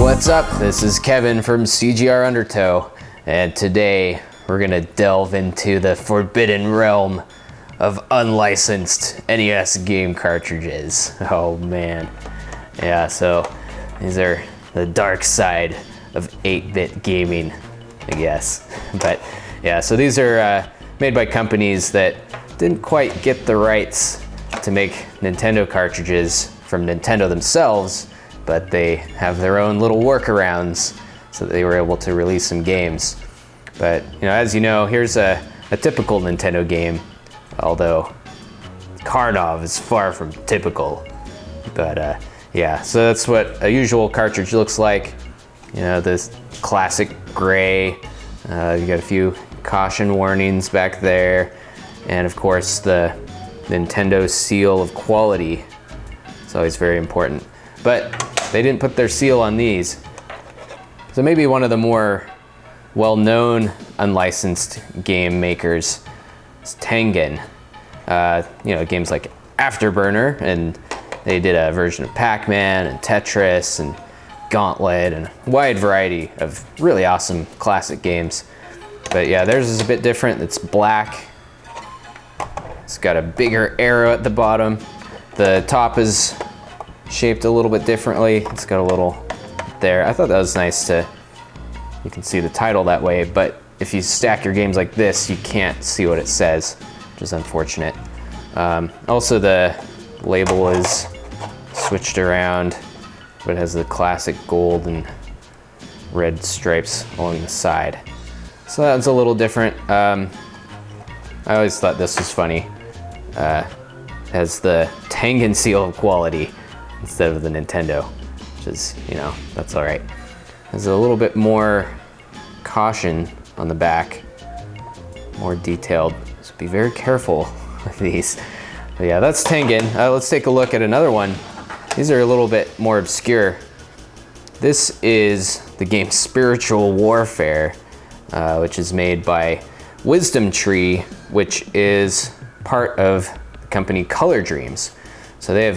What's up? This is Kevin from CGRundertow, and today we're gonna delve into the forbidden realm of unlicensed NES game cartridges. Oh man. Yeah, so these are the dark side of 8-bit gaming, I guess. But yeah, so these are made by companies that didn't quite get the rights to make Nintendo cartridges from Nintendo themselves, but they have their own little workarounds so that they were able to release some games. But as you know, here's a typical Nintendo game, although Karnov is far from typical. But yeah, so that's what a usual cartridge looks like. This classic gray. You got a few caution warnings back there, and of course the Nintendo seal of quality. It's always very important. But they didn't put their seal on these. So maybe one of the more well-known unlicensed game makers is Tengen. Games like Afterburner, and they did a version of Pac-Man and Tetris and Gauntlet and a wide variety of really awesome classic games. But yeah, theirs is a bit different. It's black. It's got a bigger arrow at the bottom. The top is shaped a little bit differently. It's got a little there. I thought that was nice you can see the title that way, but if you stack your games like this, you can't see what it says, which is unfortunate. Also, the label is switched around, but it has the classic gold and red stripes along the side. So that's a little different. I always thought this was funny. It has the Tengen seal of quality instead of the Nintendo, which is, that's all right. There's a little bit more caution on the back, more detailed, so be very careful with these. But yeah, that's Tengen. Let's take a look at another one. These are a little bit more obscure. This is the game Spiritual Warfare, which is made by Wisdom Tree, which is part of the company Color Dreams. So they have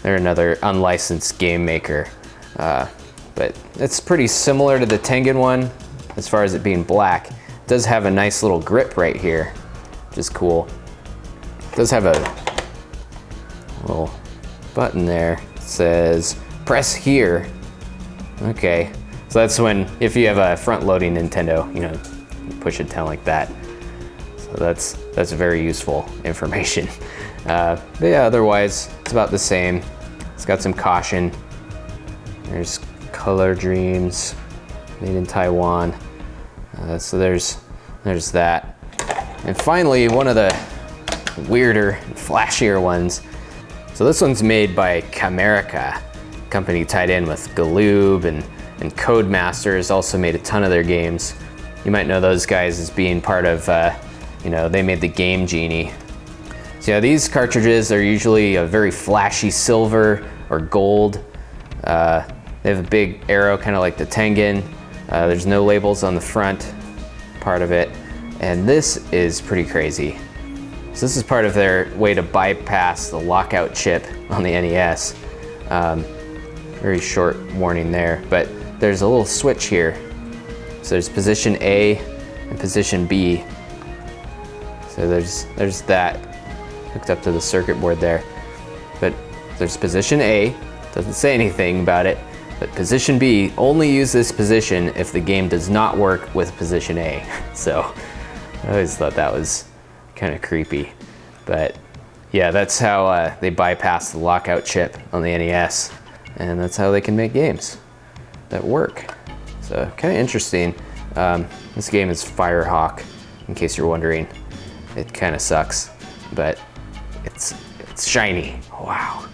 they're another unlicensed game maker. But it's pretty similar to the Tengen one as far as it being black. It does have a nice little grip right here, which is cool. It does have a little button there. It says press here. Okay, so that's if you have a front-loading Nintendo, you push it down like that. So that's very useful information. But yeah, otherwise it's about the same. It's got some caution. There's Color Dreams, made in Taiwan. So there's that. And finally, one of the weirder, flashier ones. So this one's made by Camerica, company tied in with Galoob and Codemasters. Also made a ton of their games. You might know those guys as being part of, they made the Game Genie. So yeah, these cartridges are usually a very flashy silver or gold. They have a big arrow, kind of like the Tengen. There's no labels on the front part of it. And this is pretty crazy. So this is part of their way to bypass the lockout chip on the NES. Very short warning there, but there's a little switch here. So there's position A and position B. So there's that hooked up to the circuit board there. But there's position A, doesn't say anything about it, but position B, only use this position if the game does not work with position A. So I always thought that was kind of creepy. But yeah, that's how they bypass the lockout chip on the NES, and that's how they can make games that work. So kind of interesting. This game is Firehawk, in case you're wondering. It kind of sucks, but it's shiny. Wow.